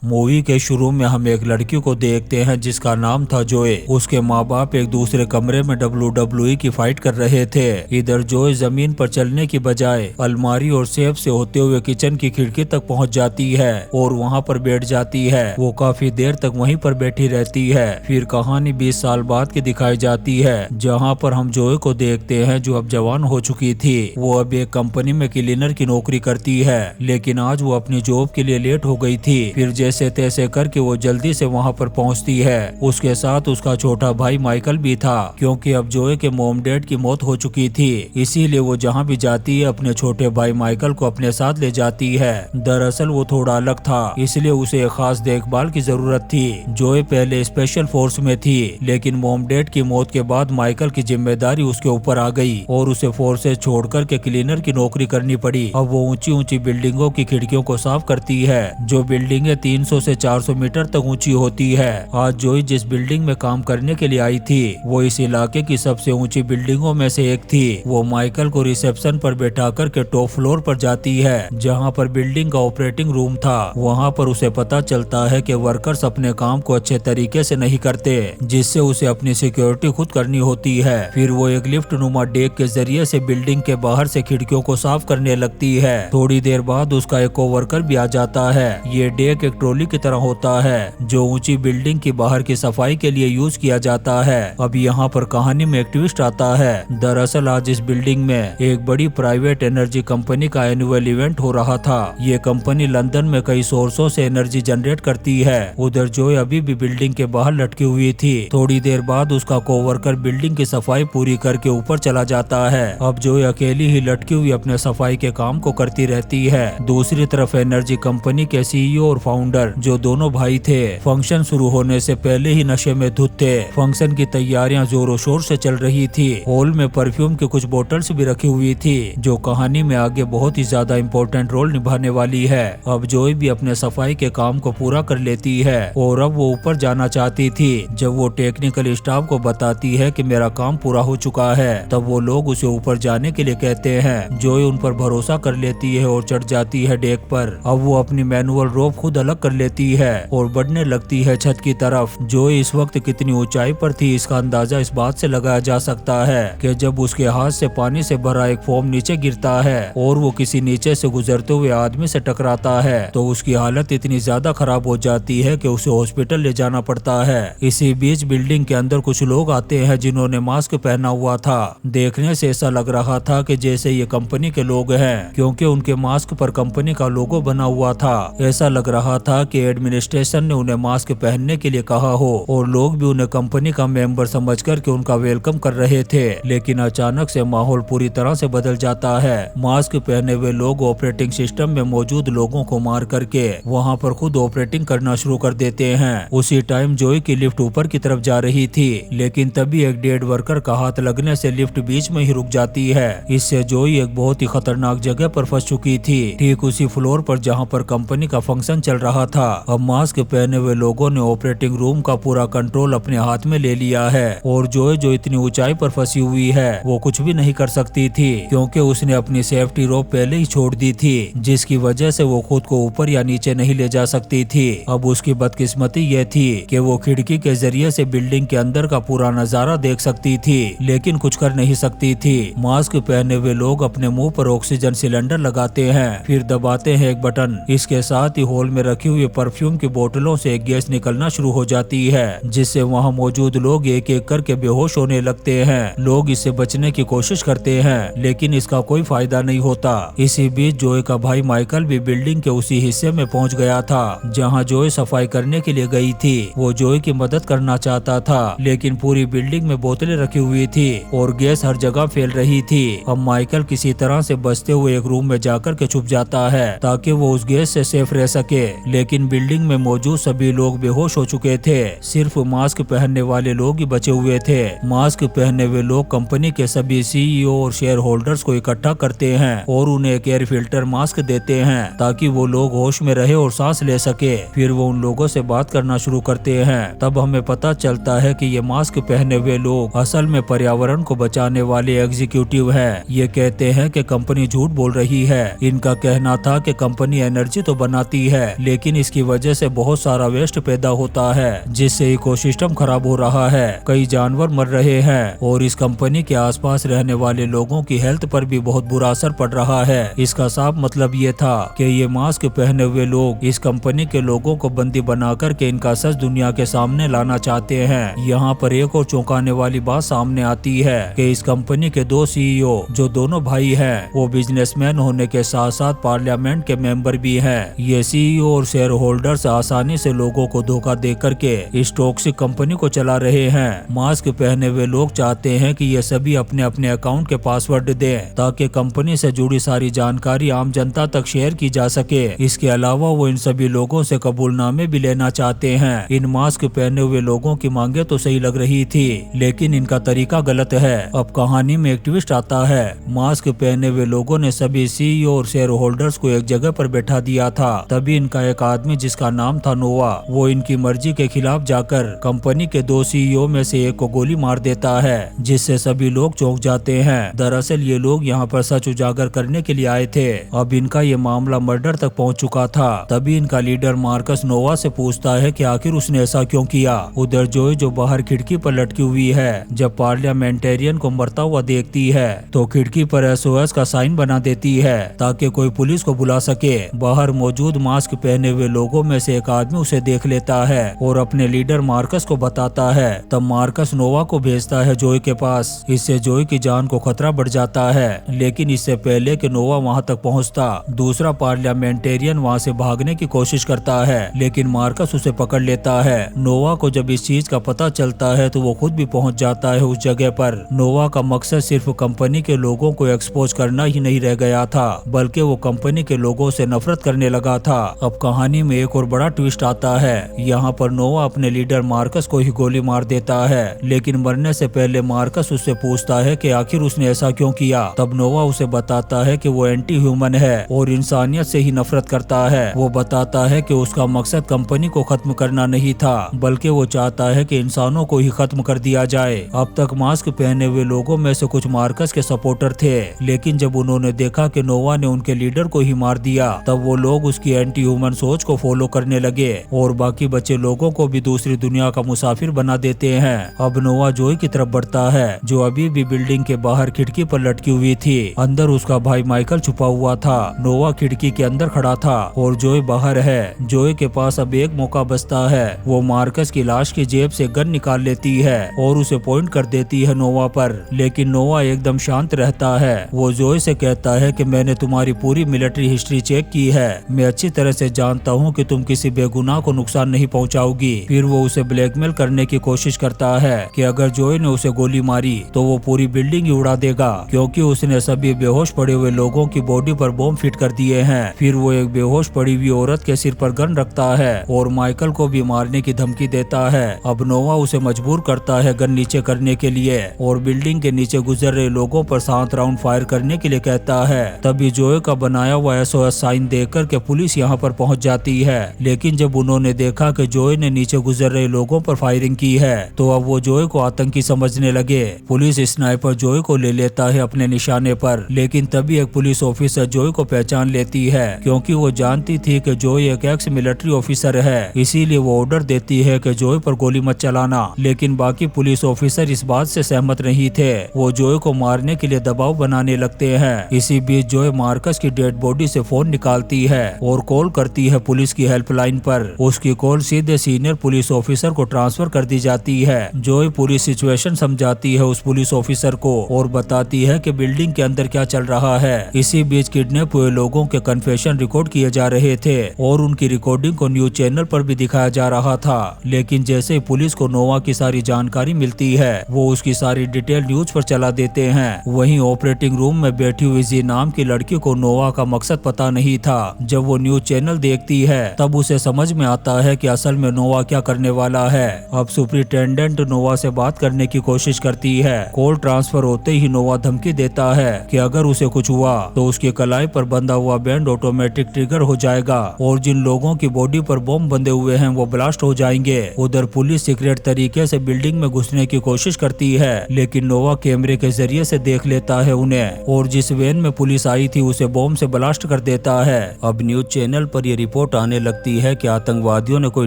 Movie के शुरू में हम एक लड़की को देखते हैं जिसका नाम था जोए। उसके माँ बाप एक दूसरे कमरे में WWE की फाइट कर रहे थे। इधर जोए जमीन पर चलने की बजाय अलमारी और सेफ से होते हुए किचन की खिड़की तक पहुँच जाती है और वहाँ पर बैठ जाती है। वो काफी देर तक वहीं पर बैठी रहती है। फिर कहानी 20 साल बाद की दिखाई जाती है, जहाँ पर हम जोए को देखते हैं जो अब जवान हो चुकी थी। वो अब एक कंपनी में क्लीनर की नौकरी करती है, लेकिन आज वो अपनी जॉब के लिए लेट हो गई थी। फिर जैसे तैसे करके वो जल्दी से वहाँ पर पहुँचती है। उसके साथ उसका छोटा भाई माइकल भी था, क्योंकि अब जोए के मॉम डैड की मौत हो चुकी थी। इसीलिए वो जहाँ भी जाती है अपने छोटे भाई माइकल को अपने साथ ले जाती है। दरअसल वो थोड़ा अलग था, इसलिए उसे एक खास देखभाल की जरूरत थी। जोए पहले स्पेशल फोर्स में थी, लेकिन मॉम डैड की मौत के बाद माइकल की जिम्मेदारी उसके ऊपर आ गई और उसे फोर्सेस छोड़कर के क्लीनर की नौकरी करनी पड़ी। अब वो ऊंची ऊंची बिल्डिंगों की खिड़कियों को साफ करती है, जो बिल्डिंगें 300 से 400 मीटर तक ऊंची होती है। आज जोई जिस बिल्डिंग में काम करने के लिए आई थी वो इस इलाके की सबसे ऊंची बिल्डिंगों में से एक थी। वो माइकल को रिसेप्शन पर बैठा कर के टॉप फ्लोर पर जाती है, जहाँ पर बिल्डिंग का ऑपरेटिंग रूम था। वहाँ पर उसे पता चलता है कि वर्कर्स अपने काम को अच्छे तरीके से नहीं करते, जिससे उसे अपनी सिक्योरिटी खुद करनी होती है। फिर वो एक लिफ्ट नुमा डेक के जरिए से बिल्डिंग के बाहर से खिड़कियों को साफ करने लगती है। थोड़ी देर बाद उसका एक कोवर्कर भी आ जाता है। ये डेक एक ट्रॉली की तरह होता है, जो ऊंची बिल्डिंग की बाहर की सफाई के लिए यूज किया जाता है। अब यहाँ पर कहानी में एक ट्विस्ट आता है। दरअसल आज इस बिल्डिंग में एक बड़ी प्राइवेट एनर्जी कंपनी का एनुअल इवेंट हो रहा था। ये कंपनी लंदन में कई सोर्सों से एनर्जी जनरेट करती है। उधर जोए अभी भी बिल्डिंग के बाहर लटकी हुई थी। थोड़ी देर बाद उसका कोवर्कर बिल्डिंग की सफाई पूरी करके ऊपर चला जाता है। अब जोए अकेली ही लटकी हुई अपने सफाई के काम को करती रहती है। दूसरी तरफ एनर्जी कंपनी के सीईओ और फाउंडर, जो दोनों भाई थे, फंक्शन शुरू होने से पहले ही नशे में धुत थे। फंक्शन की तैयारियां जोरों शोर से चल रही थी। हॉल में परफ्यूम की कुछ बोतल्स भी रखी हुई थी, जो कहानी में आगे बहुत ही ज्यादा इम्पोर्टेंट रोल निभाने वाली है। अब जोए भी अपने सफाई के काम को पूरा कर लेती है और अब वो ऊपर जाना चाहती थी। जब वो टेक्निकल स्टाफ को बताती है कि मेरा काम पूरा हो चुका है, तब वो लोग उसे ऊपर जाने के लिए कहते हैं। जोए उन पर भरोसा कर लेती है और चढ़ जाती है डेक पर। अब वो अपनी मैनुअल रोप खुद अलग कर लेती है और बढ़ने लगती है छत की तरफ। जोए इस वक्त कितनी ऊंचाई पर थी, इसका अंदाजा इस बात से लगाया जा सकता है कि जब उसके हाथ से पानी से भरा एक फोम नीचे गिरता है और वो किसी नीचे से गुजरते हुए आदमी से टकराता है, तो उसकी हालत इतनी ज्यादा खराब हो जाती है कि उसे हॉस्पिटल ले जाना पड़ता है। इसी बीच बिल्डिंग के अंदर कुछ लोग आते हैं जिन्होंने मास्क पहना हुआ था। देखने से ऐसा लग रहा था कि जैसे ये कंपनी के लोग हैं, क्योंकि उनके मास्क पर कंपनी का लोगो बना हुआ था। ऐसा लग रहा था कि एडमिनिस्ट्रेशन ने उन्हें मास्क पहनने के लिए कहा हो और लोग भी उन्हें कंपनी का मेंबर समझकर के उनका वेलकम कर रहे थे। लेकिन अचानक से माहौल पूरी तरह से बदल जाता है। मास्क पहने हुए लोग ऑपरेटिंग सिस्टम में मौजूद लोगों को मार करके वहाँ पर खुद ऑपरेटिंग करना शुरू कर देते हैं। उसी टाइम जोई की लिफ्ट ऊपर की तरफ जा रही थी, लेकिन तभी एक डेड वर्कर का हाथ लगने से लिफ्ट बीच में ही रुक जाती है। इससे जोई एक बहुत ही खतरनाक जगह पर फंस चुकी थी, ठीक उसी फ्लोर पर जहाँ पर कंपनी का फंक्शन चल रहा था। अब मास्क पहने हुए लोगों ने ऑपरेटिंग रूम का पूरा कंट्रोल अपने हाथ में ले लिया है और जोई जो इतनी ऊंचाई पर फंसी हुई है वो कुछ भी नहीं कर सकती थी, क्योंकि उसने अपनी सेफ्टी रोप पहले ही छोड़ दी थी, जिसकी वजह से वो खुद को ऊपर या नीचे नहीं ले जा सकती थी। अब उसकी बदकिस्मती यह थी कि वो खिड़की के जरिए से बिल्डिंग के अंदर का पूरा नजारा देख सकती थी, लेकिन कुछ कर नहीं सकती थी। मास्क पहने हुए लोग अपने मुंह पर ऑक्सीजन सिलेंडर लगाते हैं, फिर दबाते हैं एक बटन। इसके साथ ही हॉल में रखी हुई परफ्यूम की बोतलों से गैस निकलना शुरू हो जाती है, जिससे वहाँ मौजूद लोग एक एक करके बेहोश होने लगते हैं। लोग इससे बचने की कोशिश करते हैं, लेकिन इसका कोई फायदा नहीं होता। इसी बीच जोए का भाई माइकल भी बिल्डिंग के उसी हिस्से में पहुंच गया था जहां जोए सफाई करने के लिए गई थी। वो जोए की मदद करना चाहता था, लेकिन पूरी बिल्डिंग में बोतलें रखी हुई थी और गैस हर जगह फैल रही थी। अब माइकल किसी तरह से बचते हुए एक रूम में जाकर के छुप जाता है ताकि वो उस गैस से सेफ रह सके, लेकिन बिल्डिंग में मौजूद सभी लोग बेहोश हो चुके थे। सिर्फ मास्क पहनने वाले लोग ही बचे हुए थे। मास्क पहने हुए लोग कंपनी के सभी सीईओ और शेयर होल्डर्स को इकट्ठा करते हैं और उन्हें एक एयर फिल्टर मास्क देते हैं ताकि वो लोग होश में रहे और सांस ले सके। फिर वो उन लोगों से बात करना शुरू करते हैं। तब हमें पता चलता है कि ये मास्क पहने हुए लोग असल में पर्यावरण को बचाने वाले एग्जीक्यूटिव हैं। ये कहते हैं कि कंपनी झूठ बोल रही है। इनका कहना था कि कंपनी एनर्जी तो बनाती है, लेकिन लेकिन इसकी वजह से बहुत सारा वेस्ट पैदा होता है जिससे इकोसिस्टम खराब हो रहा है, कई जानवर मर रहे हैं और इस कंपनी के आसपास रहने वाले लोगों की हेल्थ पर भी बहुत बुरा असर पड़ रहा है। इसका साफ मतलब ये था कि ये मास्क पहने हुए लोग इस कंपनी के लोगों को बंदी बना कर के इनका सच दुनिया के सामने लाना चाहते हैं। यहाँ पर एक और चौंकाने वाली बात सामने आती है कि इस कंपनी के दो सीईओ जो दोनों भाई हैं, वो बिजनेसमैन होने के साथ साथ पार्लियामेंट के मेंबर भी हैं। ये सीईओ और शेयर होल्डर्स आसानी से लोगों को धोखा दे करके इस टॉक्सिक कंपनी को चला रहे हैं। मास्क पहने हुए लोग चाहते हैं कि ये सभी अपने अपने अकाउंट के पासवर्ड दें ताकि कंपनी से जुड़ी सारी जानकारी आम जनता तक शेयर की जा सके। इसके अलावा वो इन सभी लोगों से कबूलनामे भी लेना चाहते हैं। इन मास्क पहने हुए लोगों की मांगे तो सही लग रही थी, लेकिन इनका तरीका गलत है। अब कहानी में एक ट्विस्ट आता है। मास्क पहने हुए लोगों ने सभी सीईओ और शेयर होल्डर्स को एक जगह पर बैठा दिया था। तभी इनका एक आदमी जिसका नाम था नोवा, वो इनकी मर्जी के खिलाफ जाकर कंपनी के दो सीईओ में से एक को गोली मार देता है, जिससे सभी लोग चौंक जाते हैं। दरअसल ये लोग यहाँ पर सच उजागर करने के लिए आए थे। अब इनका ये मामला मर्डर तक पहुँच चुका था। तभी इनका लीडर मार्कस नोवा से पूछता है कि आखिर उसने ऐसा क्यों किया। उधर जोय जो बाहर खिड़की पर लटकी हुई है, जब पार्लियामेंटेरियन को मरता हुआ देखती है तो खिड़की पर SOS का साइन बना देती है ताकि कोई पुलिस को बुला सके। बाहर मौजूद मास्क पहने हुए लोगों में से एक आदमी उसे देख लेता है और अपने लीडर मार्कस को बताता है। तब मार्कस नोवा को भेजता है जोय के पास। इससे जोय की जान को खतरा बढ़ जाता है, लेकिन इससे पहले कि नोवा वहां तक पहुंचता, दूसरा पार्लियामेंटेरियन वहां से भागने की कोशिश करता है, लेकिन मार्कस उसे पकड़ लेता है। नोवा को जब इस चीज का पता चलता है तो वो खुद भी पहुंच जाता है उस जगह पर। नोवा का मकसद सिर्फ कंपनी के लोगों को एक्सपोज करना ही नहीं रह गया था, बल्कि वो कंपनी के लोगों से नफरत करने लगा था। अब कहानी में एक और बड़ा ट्विस्ट आता है। यहाँ पर नोवा अपने लीडर मार्कस को ही गोली मार देता है, लेकिन मरने से पहले मार्कस उससे पूछता है कि आखिर उसने ऐसा क्यों किया। तब नोवा उसे बताता है कि वो एंटी ह्यूमन है और इंसानियत से ही नफरत करता है। वो बताता है कि उसका मकसद कंपनी को खत्म करना नहीं था, बल्कि वो चाहता है कि इंसानों को ही खत्म कर दिया जाए। अब तक मास्क पहने हुए लोगों में से कुछ मार्कस के सपोर्टर थे, लेकिन जब उन्होंने देखा कि नोवा ने उनके लीडर को ही मार दिया, तब वो लोग उसकी एंटी ह्यूमन सोच को फॉलो करने लगे और बाकी बचे लोगों को भी दूसरी दुनिया का मुसाफिर बना देते हैं। अब नोवा जोय की तरफ बढ़ता है, जो अभी भी बिल्डिंग के बाहर खिड़की पर लटकी हुई थी। अंदर उसका भाई माइकल छुपा हुआ था। नोवा खिड़की के अंदर खड़ा था और जोय बाहर है। जोय के पास अब एक मौका बचता है। वो मार्कस की लाश की जेब से गन निकाल लेती है और उसे पॉइंट कर देती है नोवा पर, लेकिन नोवा एकदम शांत रहता है। वो जोय से कहता है कि मैंने तुम्हारी पूरी मिलिट्री हिस्ट्री चेक की है, मैं अच्छी तरह से जानता हूँ कि तुम किसी बेगुनाह को नुकसान नहीं पहुँचाओगी। फिर वो उसे ब्लैकमेल करने की कोशिश करता है कि अगर जोय ने उसे गोली मारी तो वो पूरी बिल्डिंग ही उड़ा देगा, क्योंकि उसने सभी बेहोश पड़े हुए लोगों की बॉडी पर बॉम्ब फिट कर दिए हैं। फिर वो एक बेहोश पड़ी हुई औरत के सिर पर गन रखता है और माइकल को भी मारने की धमकी देता है। अब नोवा उसे मजबूर करता है गन नीचे करने के लिए और बिल्डिंग के नीचे गुजर रहे लोगों पर 7 राउंड फायर करने के लिए कहता है। तभी जोय का बनाया हुआ SOS साइन देखकर के पुलिस यहाँ पर पहुँच जाती है, लेकिन जब उन्होंने देखा कि जोय ने नीचे गुजर रहे लोगों पर फायरिंग की है तो अब वो जोय को आतंकी समझने लगे। पुलिस स्नाइपर जोय को ले लेता है अपने निशाने पर, लेकिन तभी एक पुलिस ऑफिसर जोय को पहचान लेती है, क्योंकि वो जानती थी कि जोय एक एक्स मिलिट्री ऑफिसर है। इसीलिए वो ऑर्डर देती है कि जोय पर गोली मत चलाना, लेकिन बाकी पुलिस ऑफिसर इस बात से सहमत नहीं थे। वो जोय को मारने के लिए दबाव बनाने लगते हैं। इसी बीच जोय मार्कस की डेड बॉडी से फोन निकालती है और कॉल करती है पुलिस की हेल्पलाइन पर। उसकी कॉल सीधे सीनियर पुलिस ऑफिसर को ट्रांसफर कर दी जाती है। जोय पूरी सिचुएशन समझाती है उस पुलिस ऑफिसर को और बताती है कि बिल्डिंग के अंदर क्या चल रहा है। इसी बीच किडनैप हुए लोगों के कन्फेशन रिकॉर्ड किए जा रहे थे और उनकी रिकॉर्डिंग को न्यूज चैनल पर भी दिखाया जा रहा था। लेकिन जैसे ही पुलिस को नोवा की सारी जानकारी मिलती है, वो उसकी सारी डिटेल न्यूज पर चला देते हैं। वहीं ऑपरेटिंग रूम में बैठी हुई जी नाम की लड़की को नोवा का मकसद पता नहीं था। जब वो न्यूज चैनल देखती है तब उसे समझ में आता है कि असल में नोवा क्या करने वाला है। अब सुपरिटेंडेंट नोवा से बात करने की कोशिश करती है। कॉल ट्रांसफर होते ही नोवा धमकी देता है कि अगर उसे कुछ हुआ तो उसकी कलाई पर बंधा हुआ बैंड ऑटोमेटिक ट्रिगर हो जाएगा और जिन लोगों की बॉडी पर बम बंधे हुए हैं वो ब्लास्ट हो जाएंगे। उधर पुलिस सीक्रेट तरीके से बिल्डिंग में घुसने की कोशिश करती है, लेकिन नोवा कैमरे के जरिए से देख लेता है उन्हें और जिस वैन में पुलिस आई थी उसे बम से ब्लास्ट कर देता है। अब न्यूज चैनल पर ये रिपोर्ट रिपोर्ट आने लगती है कि आतंकवादियों ने कोई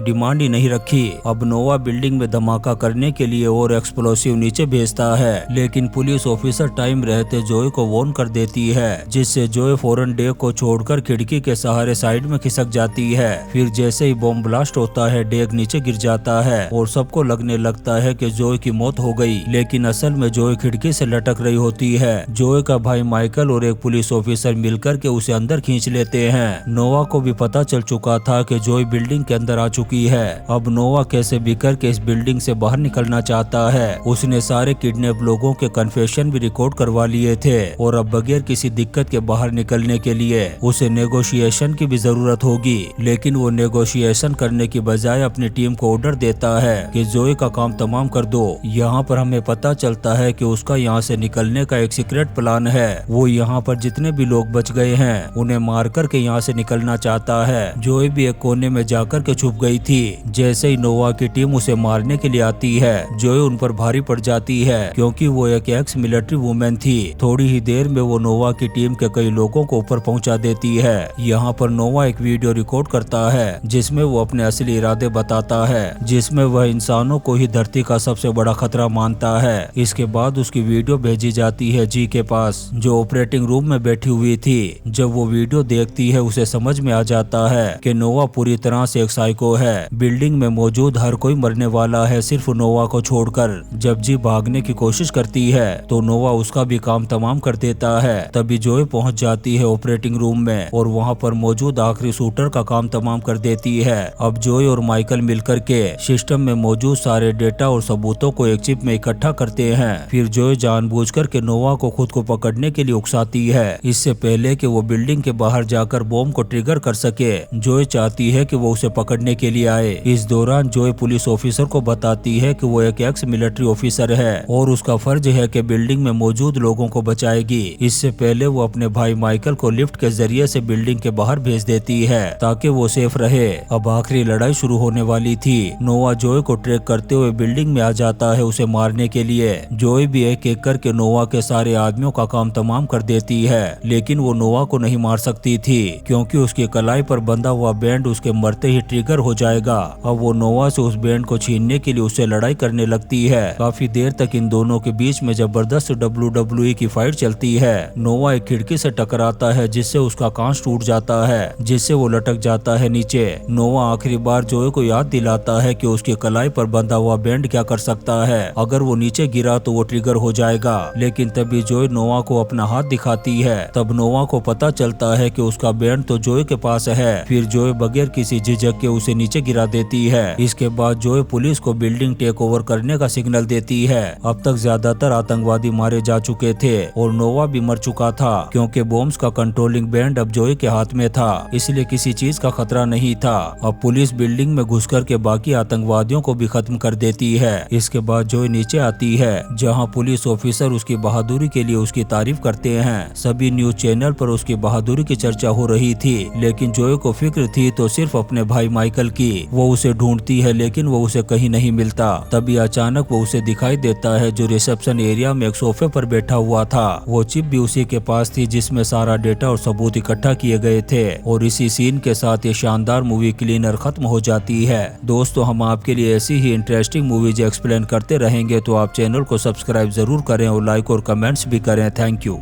डिमांड ही नहीं रखी। अब नोवा बिल्डिंग में धमाका करने के लिए और एक्सप्लोसिव नीचे भेजता है, लेकिन पुलिस ऑफिसर टाइम रहते जोए को वार्न कर देती है, जिससे जोए फौरन डेग को छोड़कर खिड़की के सहारे साइड में खिसक जाती है। फिर जैसे ही बॉम्ब ब्लास्ट होता है, डेग नीचे गिर जाता है और सबको लगने लगता है कि जोए की मौत हो गई, लेकिन असल में जोए खिड़की से लटक रही होती है। जोए का भाई माइकल और एक पुलिस ऑफिसर मिलकर के उसे अंदर खींच लेते हैं। नोवा को भी पता चल चुका था कि जोए बिल्डिंग के अंदर आ चुकी है। अब नोवा कैसे भी करके इस बिल्डिंग से बाहर निकलना चाहता है। उसने सारे किडनैप लोगों के कन्फेशन भी रिकॉर्ड करवा लिए थे और अब बगैर किसी दिक्कत के बाहर निकलने के लिए उसे नेगोशिएशन की भी जरूरत होगी, लेकिन वो नेगोशिएशन करने की बजाय अपनी टीम को ऑर्डर देता है कि जोए का काम तमाम कर दो। यहाँ पर हमें पता चलता है कि उसका यहाँ से निकलने का एक सीक्रेट प्लान है। वो यहाँ पर जितने भी लोग बच गए हैं उन्हें मार कर के यहाँ से निकलना चाहता है। जोए भी एक कोने में जाकर के छुप गई थी। जैसे ही नोवा की टीम उसे मारने के लिए आती है, जोए उन पर भारी पड़ जाती है क्योंकि वो एक एक्स मिलिट्री वुमेन थी। थोड़ी ही देर में वो नोवा की टीम के कई लोगों को ऊपर पहुंचा देती है। यहाँ पर नोवा एक वीडियो रिकॉर्ड करता है जिसमें वो अपने असली इरादे बताता है, जिसमें वह इंसानों को ही धरती का सबसे बड़ा खतरा मानता है। इसके बाद उसकी वीडियो भेजी जाती है जी के पास, जो ऑपरेटिंग रूम में बैठी हुई थी। जब वो वीडियो देखती है उसे समझ में आ जाता है कि नोवा पूरी तरह से एक साइको है। बिल्डिंग में मौजूद हर कोई मरने वाला है सिर्फ नोवा को छोड़कर। जब जी भागने की कोशिश करती है तो नोवा उसका भी काम तमाम कर देता है। तभी जोए पहुंच जाती है ऑपरेटिंग रूम में और वहां पर मौजूद आखिरी शूटर का काम तमाम कर देती है। अब जोए और माइकल मिलकर के सिस्टम में मौजूद सारे डेटा और सबूतों को एक चिप में इकट्ठा करते हैं। फिर जोए जानबूझकर के नोवा को खुद को पकड़ने के लिए उकसाती है, इससे पहले कि वो बिल्डिंग के बाहर जाकर बॉम्ब को ट्रिगर कर सके। जोए चाहती है कि वो उसे पकड़ने के लिए आए। इस दौरान जोए पुलिस ऑफिसर को बताती है कि वो एक एक्स मिलिट्री ऑफिसर है और उसका फर्ज है कि बिल्डिंग में मौजूद लोगों को बचाएगी। इससे पहले वो अपने भाई माइकल को लिफ्ट के जरिए से बिल्डिंग के बाहर भेज देती है ताकि वो सेफ रहे। अब आखिरी लड़ाई शुरू होने वाली थी। नोवा जोए को ट्रैक करते हुए बिल्डिंग में आ जाता है उसे मारने के लिए। जोए भी एक एक करके नोवा के सारे आदमियों का काम तमाम कर देती है, लेकिन वो नोवा को नहीं मार सकती थी क्योंकि उसकी कलाई पर बंधा हुआ बैंड उसके मरते ही ट्रिगर हो जाएगा। अब वो नोवा से उस बैंड को छीनने के लिए उससे लड़ाई करने लगती है। काफी देर तक इन दोनों के बीच में जबरदस्त WWE की फाइट चलती है। नोवा एक खिड़की से टकराता है जिससे उसका कांच टूट जाता है, जिससे वो लटक जाता है नीचे। नोवा आखिरी बार जोए को याद दिलाता है कि उसकी कलाई पर बंधा हुआ बैंड क्या कर सकता है। अगर वो नीचे गिरा तो वो ट्रिगर हो जाएगा, लेकिन तभी जोए नोवा को अपना हाथ दिखाती है। तब नोवा को पता चलता है कि उसका बैंड तो जोए के पास है। फिर जोए बगैर किसी झिझक के उसे नीचे गिरा देती है। इसके बाद जोए पुलिस को बिल्डिंग टेक ओवर करने का सिग्नल देती है। अब तक ज्यादातर आतंकवादी मारे जा चुके थे और नोवा भी मर चुका था क्योंकि बॉम्ब्स का कंट्रोलिंग बैंड अब जोए के हाथ में था, इसलिए किसी चीज का खतरा नहीं था। अब पुलिस बिल्डिंग में घुसकर के बाकी आतंकवादियों को भी खत्म कर देती है। इसके बाद जोए नीचे आती है जहां पुलिस ऑफिसर उसकी बहादुरी के लिए उसकी तारीफ करते हैं। सभी न्यूज चैनल पर उसकी बहादुरी की चर्चा हो रही थी, लेकिन जोए को फिक्र थी तो सिर्फ अपने भाई माइकल की। वो उसे ढूंढती है लेकिन वो उसे कहीं नहीं मिलता। तभी अचानक वो उसे दिखाई देता है जो रिसेप्शन एरिया में एक सोफे पर बैठा हुआ था। वो चिप भी उसी के पास थी जिसमें सारा डेटा और सबूत इकट्ठा किए गए थे। और इसी सीन के साथ ये शानदार मूवी क्लीनर खत्म हो जाती है। दोस्तों, हम आपके लिए ऐसी ही इंटरेस्टिंग मूवीज एक्सप्लेन करते रहेंगे, तो आप चैनल को सब्सक्राइब जरूर करें और लाइक और कमेंट्स भी करें। Thank you.